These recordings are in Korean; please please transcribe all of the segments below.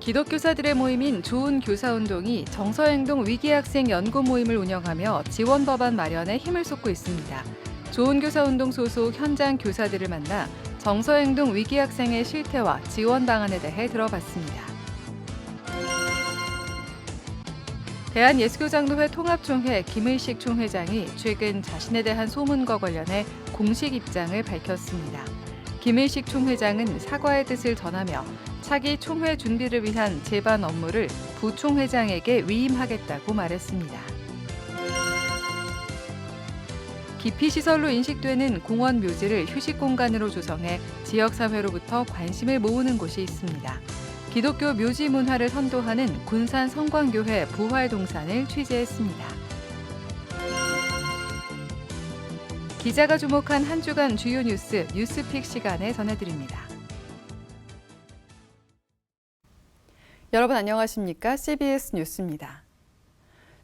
기독교사들의 모임인 좋은교사운동이 정서행동 위기학생 연구 모임을 운영하며 지원 법안 마련에 힘을 쏟고 있습니다. 좋은교사운동 소속 현장 교사들을 만나 정서행동 위기학생의 실태와 지원 방안에 대해 들어봤습니다. 대한예수교장로회 통합총회 김의식 총회장이 최근 자신에 대한 소문과 관련해 공식 입장을 밝혔습니다. 김의식 총회장은 사과의 뜻을 전하며 차기 총회 준비를 위한 제반 업무를 부총회장에게 위임하겠다고 말했습니다. 기피시설로 인식되는 공원 묘지를 휴식 공간으로 조성해 지역사회로부터 관심을 모으는 곳이 있습니다. 기독교 묘지 문화를 선도하는 군산 성광교회 부활동산을 취재했습니다. 기자가 주목한 한 주간 주요 뉴스 뉴스픽 시간에 전해드립니다. 여러분 안녕하십니까? CBS 뉴스입니다.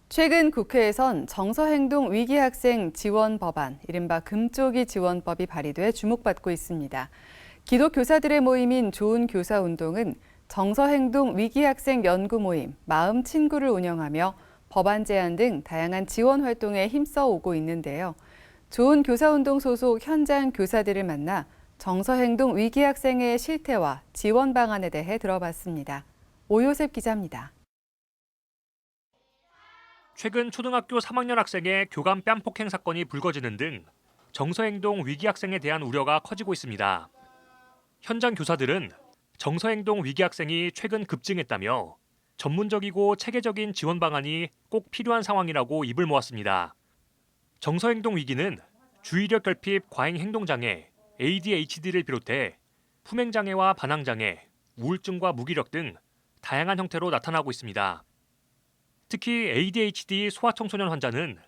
최근 국회에선 정서행동 위기학생 지원 법안, 이른바 금쪽이 지원법이 발의돼 주목받고 있습니다. 기독교사들의 모임인 좋은교사운동은 정서행동 위기학생 연구 모임 마음 친구를 운영하며 법안 제안 등 다양한 지원 활동에 힘써 오고 있는데요. 좋은교사운동 소속 현장 교사들을 만나 정서행동 위기학생의 실태와 지원 방안에 대해 들어봤습니다. 오요셉 기자입니다. 최근 초등학교 3학년 학생의 교감 뺨폭행 사건이 불거지는 등 정서행동 위기학생에 대한 우려가 커지고 있습니다. 현장 교사들은 정서행동 위기학생이 최근 급증했다며 전문적이고 체계적인 지원 방안이 꼭 필요한 상황이라고 입을 모았습니다. 정서행동 위기는 주의력 결핍 과잉 행동장애, ADHD를 비롯해 품행장애와 반항장애, 우울증과 무기력 등 다양한 형태로 나타나고 있습니다. 특히 ADHD 소아청소년 환자는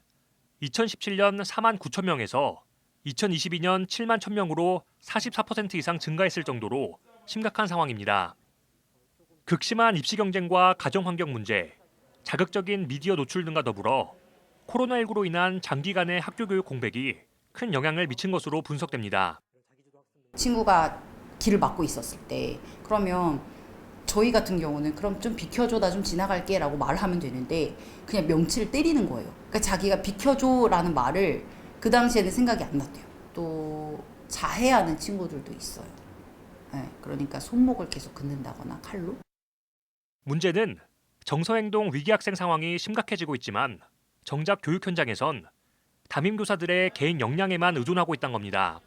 2017년 4만 9천 명에서 2022년 7만 1천 명으로 44% 이상 증가했을 정도로 심각한 상황입니다. 극심한 입시 경쟁과 가정 환경 문제, 자극적인 미디어 노출 등과 더불어 코로나19로 인한 장기간의 학교 교육 공백이 큰 영향을 미친 것으로 분석됩니다. 친구가 길을 막고 있었을 때 그러면 저희 같은 경우는 그럼 좀 비켜줘, 나 좀 지나갈게 라고 말하면 되는데 그냥 명치를 때리는 거예요. 그러니까 자기가 비켜줘라는 말을 그 당시에는 생각이 안 났대요. 또 자해하는 친구들도 있어요. 네, 그러니까 손목을 계속 긋는다거나 칼로. 문제는 정서행동 위기학생 상황이 심각해지고 있지만 정작 교육 현장에선 담임교사들의 개인 역량에만 의존하고 있다는 겁니다.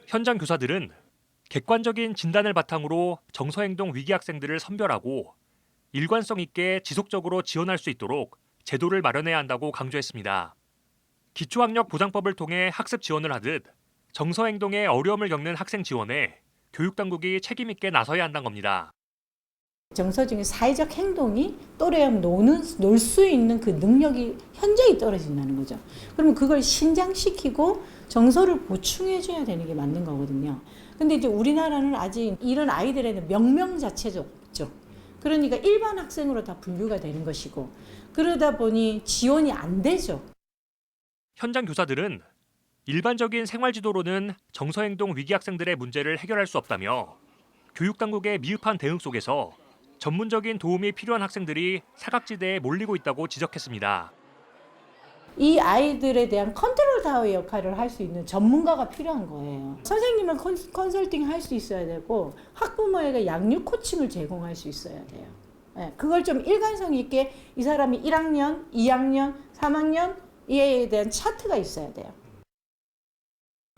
현장 교사들은 객관적인 진단을 바탕으로 정서행동 위기학생들을 선별하고 일관성 있게 지속적으로 지원할 수 있도록 제도를 마련해야 한다고 강조했습니다. 기초학력 보장법을 통해 학습 지원을 하듯 정서행동에 어려움을 겪는 학생 지원에 교육당국이 책임 있게 나서야 한다는 겁니다. 정서적인 사회적 행동이 또래랑 놀 수 있는 그 능력이 현저히 떨어진다는 거죠. 그러면 그걸 신장시키고 정서를 보충해줘야 되는 게 맞는 거거든요. 근데 이제 우리나라는 아직 이런 아이들에는 명명 자체가 없죠. 그러니까 일반 학생으로 다 분류가 되는 것이고 그러다 보니 지원이 안 되죠. 현장 교사들은 일반적인 생활지도로는 정서행동 위기학생들의 문제를 해결할 수 없다며 교육당국의 미흡한 대응 속에서 전문적인 도움이 필요한 학생들이 사각지대에 몰리고 있다고 지적했습니다. 이 아이들에 대한 컨트롤 타워의 역할을 할 수 있는 전문가가 필요한 거예요. 선생님은 컨설팅 할 수 있어야 되고 학부모에게 양육 코칭을 제공할 수 있어야 돼요. 네, 그걸 좀 일관성 있게 이 사람이 1학년, 2학년, 3학년 이에 대한 차트가 있어야 돼요.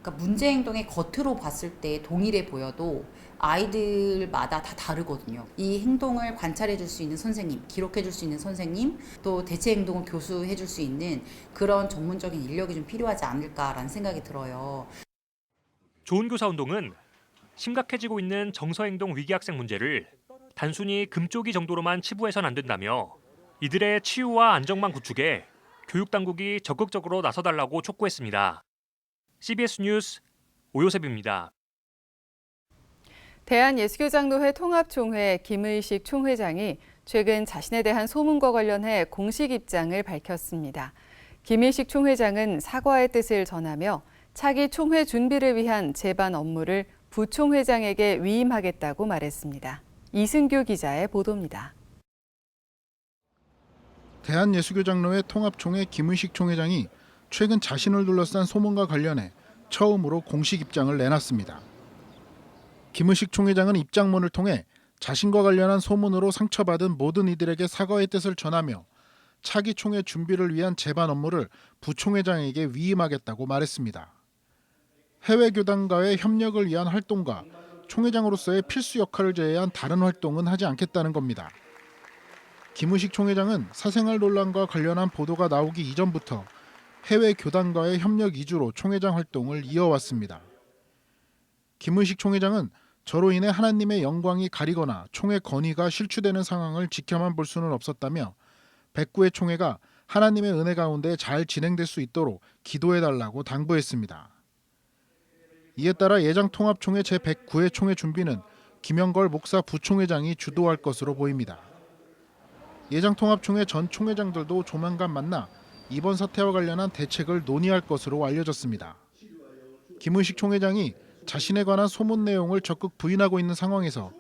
그러니까 문제 행동이 겉으로 봤을 때 동일해 보여도 아이들마다 다 다르거든요. 이 행동을 관찰해 줄 수 있는 선생님, 기록해 줄 수 있는 선생님, 또 대체 행동을 교수해 줄 수 있는 그런 전문적인 인력이 좀 필요하지 않을까라는 생각이 들어요. 좋은교사운동은 심각해지고 있는 정서행동 위기학생 문제를 단순히 금쪽이 정도로만 치부해서는 안 된다며 이들의 치유와 안정망 구축에 교육당국이 적극적으로 나서달라고 촉구했습니다. CBS 뉴스 오요셉입니다. 대한예수교장로회 통합총회 김의식 총회장이 최근 자신에 대한 소문과 관련해 공식 입장을 밝혔습니다. 김의식 총회장은 사과의 뜻을 전하며 차기 총회 준비를 위한 제반 업무를 부총회장에게 위임하겠다고 말했습니다. 이승규 기자의 보도입니다. 대한예수교장로회 통합총회 김의식 총회장이 최근 자신을 둘러싼 소문과 관련해 처음으로 공식 입장을 내놨습니다. 김의식 총회장은 입장문을 통해 자신과 관련한 소문으로 상처받은 모든 이들에게 사과의 뜻을 전하며 차기 총회 준비를 위한 제반 업무를 부총회장에게 위임하겠다고 말했습니다. 해외 교단과의 협력을 위한 활동과 총회장으로서의 필수 역할을 제외한 다른 활동은 하지 않겠다는 겁니다. 김의식 총회장은 사생활 논란과 관련한 보도가 나오기 이전부터 해외 교단과의 협력 위주로 총회장 활동을 이어왔습니다. 김의식 총회장은 저로 인해 하나님의 영광이 가리거나 총회 건의가 실추되는 상황을 지켜만 볼 수는 없었다며 109회 총회가 하나님의 은혜 가운데 잘 진행될 수 있도록 기도해달라고 당부했습니다. 이에 따라 예장통합총회 제109회 총회 준비는 김영걸 목사 부총회장이 주도할 것으로 보입니다. 예장통합총회 전 총회장들도 조만간 만나 이번 사태와 관련한 대책을 논의할 것으로 알려졌습니다. 김의식 총회장이 자신에 관한 소문 내용을 적극 부인하고 있는 상황에서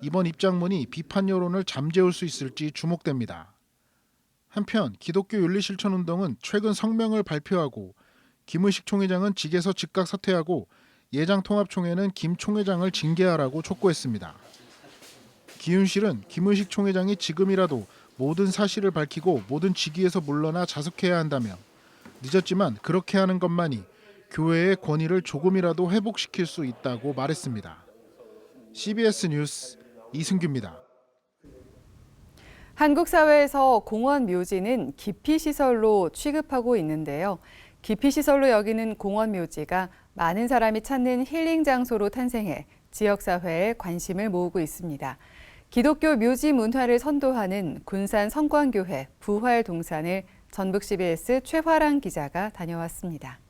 이번 입장문이 비판 여론을 잠재울 수 있을지 주목됩니다. 한편 기독교 윤리실천운동은 최근 성명을 발표하고 김의식 총회장은 직에서 즉각 사퇴하고 예장통합총회는 김 총회장을 징계하라고 촉구했습니다. 기윤실은 김의식 총회장이 지금이라도 모든 사실을 밝히고 모든 직위에서 물러나 자숙해야 한다며 늦었지만 그렇게 하는 것만이 교회의 권위를 조금이라도 회복시킬 수 있다고 말했습니다. CBS 뉴스 이승규입니다. 한국 사회에서 공원 묘지는 기피시설로 취급하고 있는데요. 기피시설로 여기는 공원 묘지가 많은 사람이 찾는 힐링 장소로 탄생해 지역사회에 관심을 모으고 있습니다. 기독교 묘지 문화를 선도하는 군산 성광교회 부활동산을 전북 CBS 최화랑 기자가 다녀왔습니다.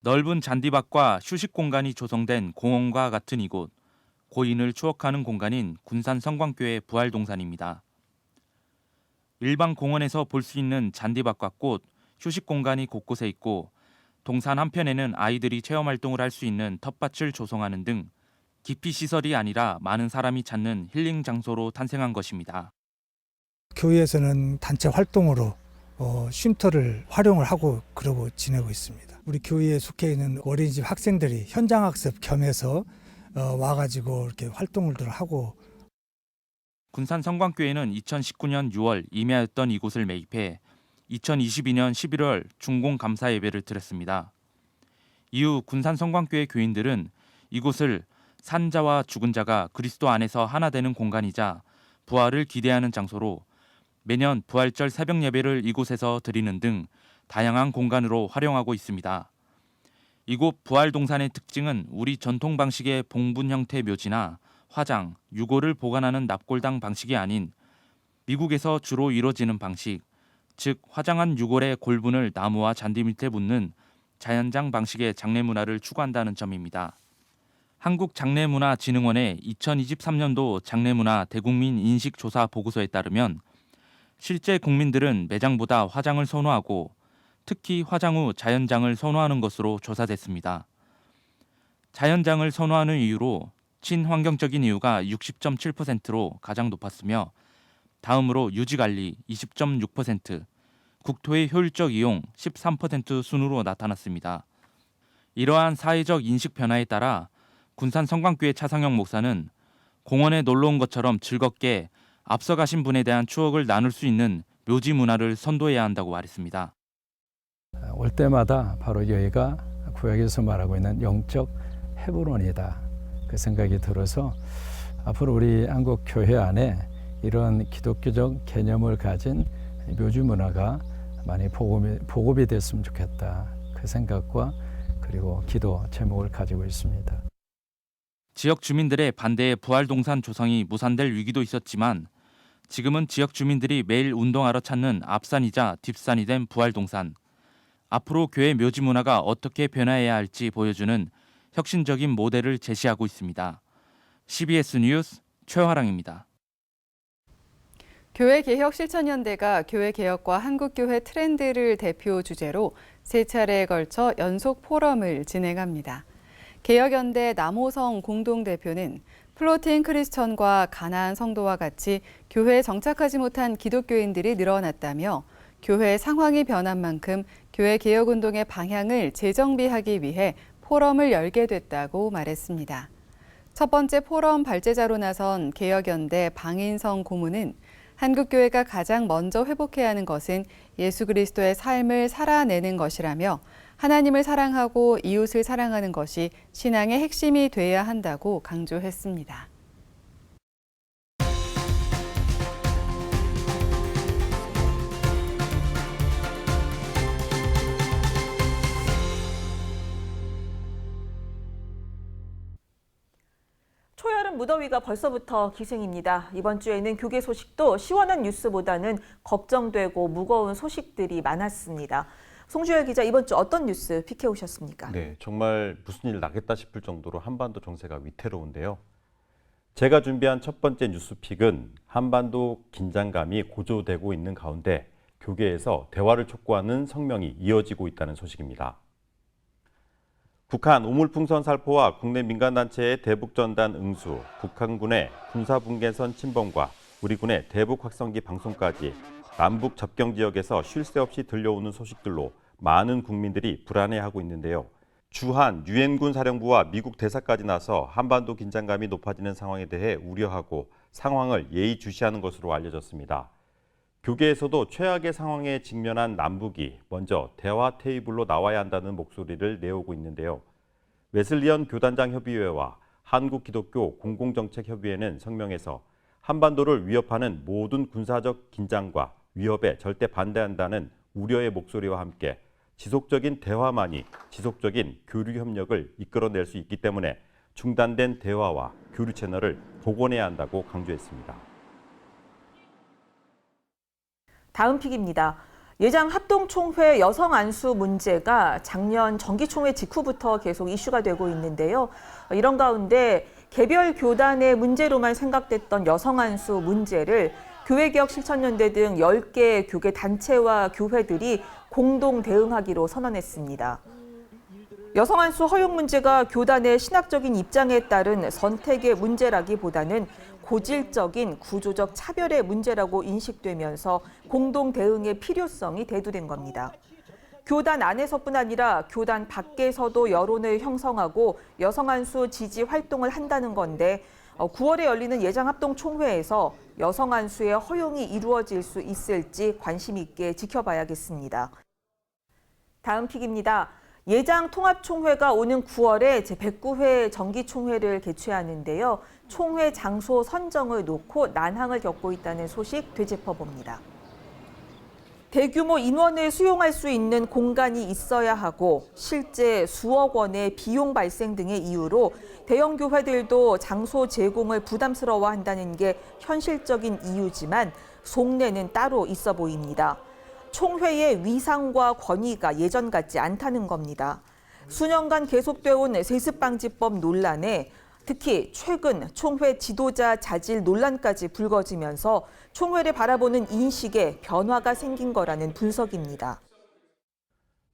넓은 잔디밭과 휴식 공간이 조성된 공원과 같은 이곳, 고인을 추억하는 공간인 군산 성광교회 부활동산입니다. 일반 공원에서 볼 수 있는 잔디밭과 꽃, 휴식 공간이 곳곳에 있고 동산 한편에는 아이들이 체험활동을 할 수 있는 텃밭을 조성하는 등 기피시설이 아니라 많은 사람이 찾는 힐링 장소로 탄생한 것입니다. 교회에서는 단체 활동으로 쉼터를 활용을 하고 그러고 지내고 있습니다. 우리 교회에 속해 있는 어린이집 학생들이 현장학습 겸해서 와가지고 이렇게 활동을 하고. 군산 성광교회는 2019년 6월 임야였던 이곳을 매입해 2022년 11월 중공 감사 예배를 드렸습니다. 이후 군산 성광교회 교인들은 이곳을 산자와 죽은 자가 그리스도 안에서 하나 되는 공간이자 부활을 기대하는 장소로 매년 부활절 새벽 예배를 이곳에서 드리는 등 다양한 공간으로 활용하고 있습니다. 이곳 부활동산의 특징은 우리 전통 방식의 봉분 형태 묘지나 화장, 유골을 보관하는 납골당 방식이 아닌 미국에서 주로 이루어지는 방식, 즉 화장한 유골의 골분을 나무와 잔디 밑에 묻는 자연장 방식의 장례 문화를 추구한다는 점입니다. 한국장례문화진흥원의 2023년도 장례문화 대국민 인식조사 보고서에 따르면 실제 국민들은 매장보다 화장을 선호하고 특히 화장 후 자연장을 선호하는 것으로 조사됐습니다. 자연장을 선호하는 이유로 친환경적인 이유가 60.7%로 가장 높았으며 다음으로 유지관리 20.6%, 국토의 효율적 이용 13% 순으로 나타났습니다. 이러한 사회적 인식 변화에 따라 군산 성광교회 차상영 목사는 공원에 놀러 온 것처럼 즐겁게 앞서가신 분에 대한 추억을 나눌 수 있는 묘지 문화를 선도해야 한다고 말했습니다. 올 때마다 바로 여기가 구약에서 말하고 있는 영적 헤브론이다. 그 생각이 들어서 앞으로 우리 한국 교회 안에 이런 기독교적 개념을 가진 묘지 문화가 많이 보급이 됐으면 좋겠다. 그 생각과 그리고 기도 제목을 가지고 있습니다. 지역 주민들의 반대에 부활동산 조성이 무산될 위기도 있었지만 지금은 지역 주민들이 매일 운동하러 찾는 앞산이자 뒷산이 된 부활동산. 앞으로 교회 묘지 문화가 어떻게 변화해야 할지 보여주는 혁신적인 모델을 제시하고 있습니다. CBS 뉴스 최화랑입니다. 교회개혁 실천연대가 교회개혁과 한국교회 트렌드를 대표 주제로 세 차례에 걸쳐 연속 포럼을 진행합니다. 개혁연대 남호성 공동대표는 플로팅 크리스천과 가난한 성도와 같이 교회에 정착하지 못한 기독교인들이 늘어났다며 교회 상황이 변한 만큼 교회 개혁운동의 방향을 재정비하기 위해 포럼을 열게 됐다고 말했습니다. 첫 번째 포럼 발제자로 나선 개혁연대 방인성 고문은 한국교회가 가장 먼저 회복해야 하는 것은 예수 그리스도의 삶을 살아내는 것이라며 하나님을 사랑하고 이웃을 사랑하는 것이 신앙의 핵심이 돼야 한다고 강조했습니다. 초여름 무더위가 벌써부터 기승입니다. 이번 주에는 교계 소식도 시원한 뉴스보다는 걱정되고 무거운 소식들이 많았습니다. 송주열 기자, 이번 주 어떤 뉴스 픽해 오셨습니까? 네, 정말 무슨 일 나겠다 싶을 정도로 한반도 정세가 위태로운데요. 제가 준비한 첫 번째 뉴스픽은 한반도 긴장감이 고조되고 있는 가운데 교계에서 대화를 촉구하는 성명이 이어지고 있다는 소식입니다. 북한 오물풍선 살포와 국내 민간단체의 대북전단 응수, 북한군의 군사분계선 침범과 우리 군의 대북 확성기 방송까지 남북 접경 지역에서 쉴 새 없이 들려오는 소식들로 많은 국민들이 불안해하고 있는데요. 주한 유엔군 사령부와 미국 대사까지 나서 한반도 긴장감이 높아지는 상황에 대해 우려하고 상황을 예의주시하는 것으로 알려졌습니다. 교계에서도 최악의 상황에 직면한 남북이 먼저 대화 테이블로 나와야 한다는 목소리를 내오고 있는데요. 웨슬리언 교단장 협의회와 한국기독교 공공정책협의회는 성명에서 한반도를 위협하는 모든 군사적 긴장과 위협에 절대 반대한다는 우려의 목소리와 함께 지속적인 대화만이 지속적인 교류 협력을 이끌어낼 수 있기 때문에 중단된 대화와 교류 채널을 복원해야 한다고 강조했습니다. 다음 픽입니다. 예장 합동총회 여성 안수 문제가 작년 정기총회 직후부터 계속 이슈가 되고 있는데요. 이런 가운데 개별 교단의 문제로만 생각됐던 여성 안수 문제를 교회개혁실천연대 등 10개 교계 단체와 교회들이 공동 대응하기로 선언했습니다. 여성 안수 허용 문제가 교단의 신학적인 입장에 따른 선택의 문제라기보다는 고질적인 구조적 차별의 문제라고 인식되면서 공동 대응의 필요성이 대두된 겁니다. 교단 안에서뿐 아니라 교단 밖에서도 여론을 형성하고 여성 안수 지지 활동을 한다는 건데 9월에 열리는 예장합동총회에서 여성 안수의 허용이 이루어질 수 있을지 관심 있게 지켜봐야겠습니다. 다음 픽입니다. 예장통합총회가 오는 9월에 제109회 정기총회를 개최하는데요. 총회 장소 선정을 놓고 난항을 겪고 있다는 소식 되짚어봅니다. 대규모 인원을 수용할 수 있는 공간이 있어야 하고 실제 수억 원의 비용 발생 등의 이유로 대형 교회들도 장소 제공을 부담스러워한다는 게 현실적인 이유지만 속내는 따로 있어 보입니다. 총회의 위상과 권위가 예전 같지 않다는 겁니다. 수년간 계속되어 온 세습방지법 논란에 특히 최근 총회 지도자 자질 논란까지 불거지면서 총회를 바라보는 인식에 변화가 생긴 거라는 분석입니다.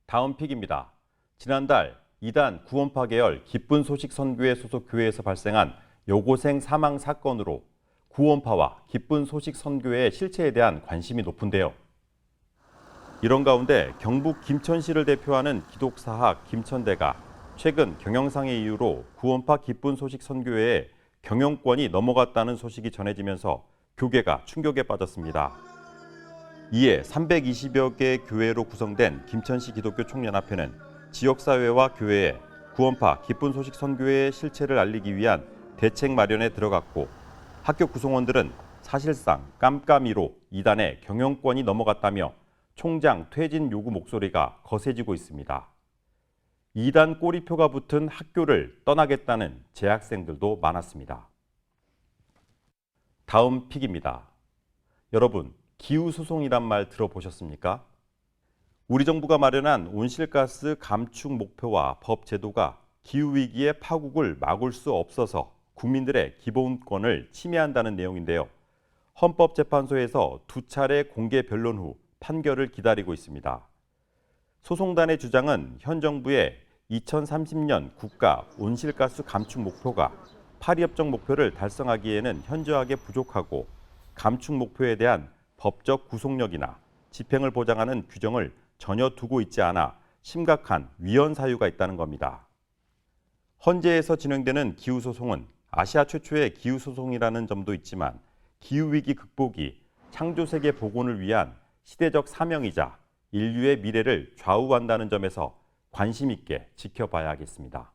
다음 픽입니다. 지난달 이단 구원파 계열 기쁜 소식 선교회 소속 교회에서 발생한 여고생 사망 사건으로 구원파와 기쁜 소식 선교회의 실체에 대한 관심이 높은데요. 이런 가운데 경북 김천시를 대표하는 기독사학 김천대가 최근 경영상의 이유로 구원파 기쁜 소식 선교회에 경영권이 넘어갔다는 소식이 전해지면서 교계가 충격에 빠졌습니다. 이에 320여 개 교회로 구성된 김천시 기독교 총연합회는 지역사회와 교회에 구원파 기쁜 소식 선교회의 실체를 알리기 위한 대책 마련에 들어갔고 학교 구성원들은 사실상 깜깜이로 이단의 경영권이 넘어갔다며 총장 퇴진 요구 목소리가 거세지고 있습니다. 이단 꼬리표가 붙은 학교를 떠나겠다는 재학생들도 많았습니다. 다음 픽입니다. 여러분, 기후소송이란 말 들어보셨습니까? 우리 정부가 마련한 온실가스 감축 목표와 법 제도가 기후위기의 파국을 막을 수 없어서 국민들의 기본권을 침해한다는 내용인데요. 헌법재판소에서 2차례 공개 변론 후 판결을 기다리고 있습니다. 소송단의 주장은 현 정부의 2030년 국가 온실가스 감축 목표가 파리협정 목표를 달성하기에는 현저하게 부족하고 감축 목표에 대한 법적 구속력이나 집행을 보장하는 규정을 전혀 두고 있지 않아 심각한 위헌 사유가 있다는 겁니다. 헌재에서 진행되는 기후소송은 아시아 최초의 기후소송이라는 점도 있지만 기후위기 극복이 창조세계 복원을 위한 시대적 사명이자 인류의 미래를 좌우한다는 점에서 관심 있게 지켜봐야 하겠습니다.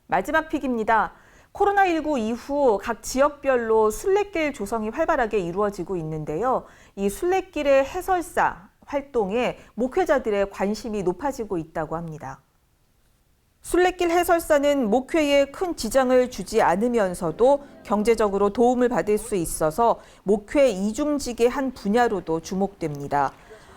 마지막 픽입니다. 코로나19 이후 각 지역별로 순례길 조성이 활발하게 이루어지고 있는데요. 이 순례길의 해설사 활동에 목회자들의 관심이 높아지고 있다고 합니다. 순례길 해설사는 목회에 큰 지장을 주지 않으면서도 경제적으로 도움을 받을 수 있어서 목회 이중직의 한 분야로도 주목됩니다.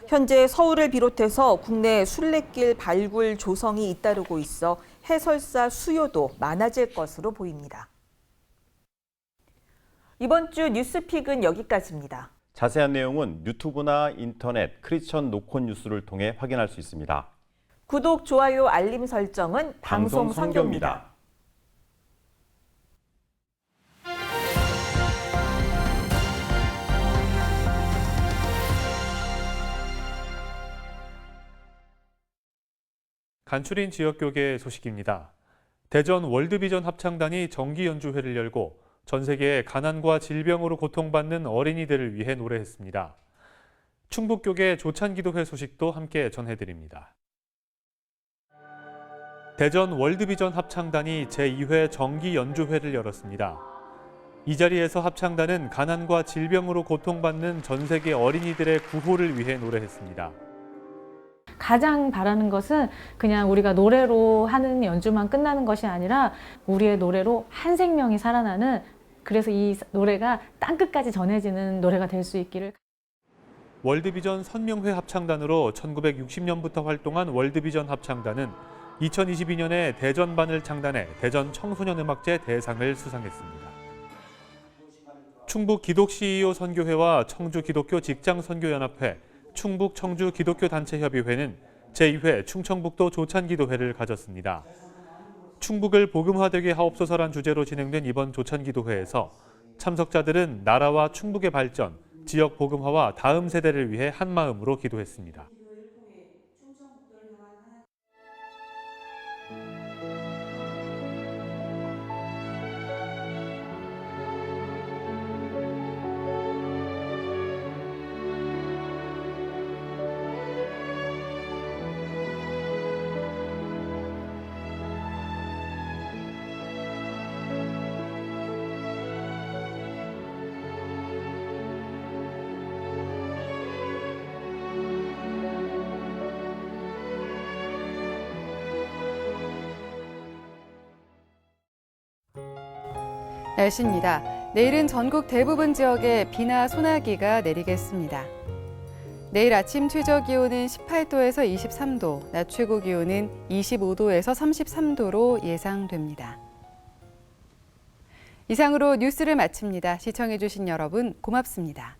현재 서울을 비롯해서 국내 순례길 발굴 조성이 잇따르고 있어 해설사 수요도 많아질 것으로 보입니다. 이번 주 뉴스픽은 여기까지입니다. 자세한 내용은 유튜브나 인터넷 크리스천 노콘 뉴스를 통해 확인할 수 있습니다. 구독, 좋아요, 알림 설정은 방송 선교입니다. 간추린 지역교계 소식입니다. 대전 월드비전 합창단이 정기 연주회를 열고 전 세계의 가난과 질병으로 고통받는 어린이들을 위해 노래했습니다. 충북교계 조찬기도회 소식도 함께 전해드립니다. 대전 월드비전 합창단이 제2회 정기 연주회를 열었습니다. 이 자리에서 합창단은 가난과 질병으로 고통받는 전 세계 어린이들의 구호를 위해 노래했습니다. 가장 바라는 것은 그냥 우리가 노래로 하는 연주만 끝나는 것이 아니라 우리의 노래로 한 생명이 살아나는, 그래서 이 노래가 땅끝까지 전해지는 노래가 될 수 있기를. 월드비전 선명회 합창단으로 1960년부터 활동한 월드비전 합창단은 2022년에 대전반을 창단해 대전 청소년음악제 대상을 수상했습니다. 충북 기독 CEO 선교회와 청주 기독교 직장 선교연합회, 충북 청주 기독교 단체 협의회는 제2회 충청북도 조찬기도회를 가졌습니다. 충북을 복음화되게 하옵소서란 주제로 진행된 이번 조찬기도회에서 참석자들은 나라와 충북의 발전, 지역 복음화와 다음 세대를 위해 한 마음으로 기도했습니다. 날씨입니다. 내일은 전국 대부분 지역에 비나 소나기가 내리겠습니다. 내일 아침 최저 기온은 18도에서 23도, 낮 최고 기온은 25도에서 33도로 예상됩니다. 이상으로 뉴스를 마칩니다. 시청해주신 여러분 고맙습니다.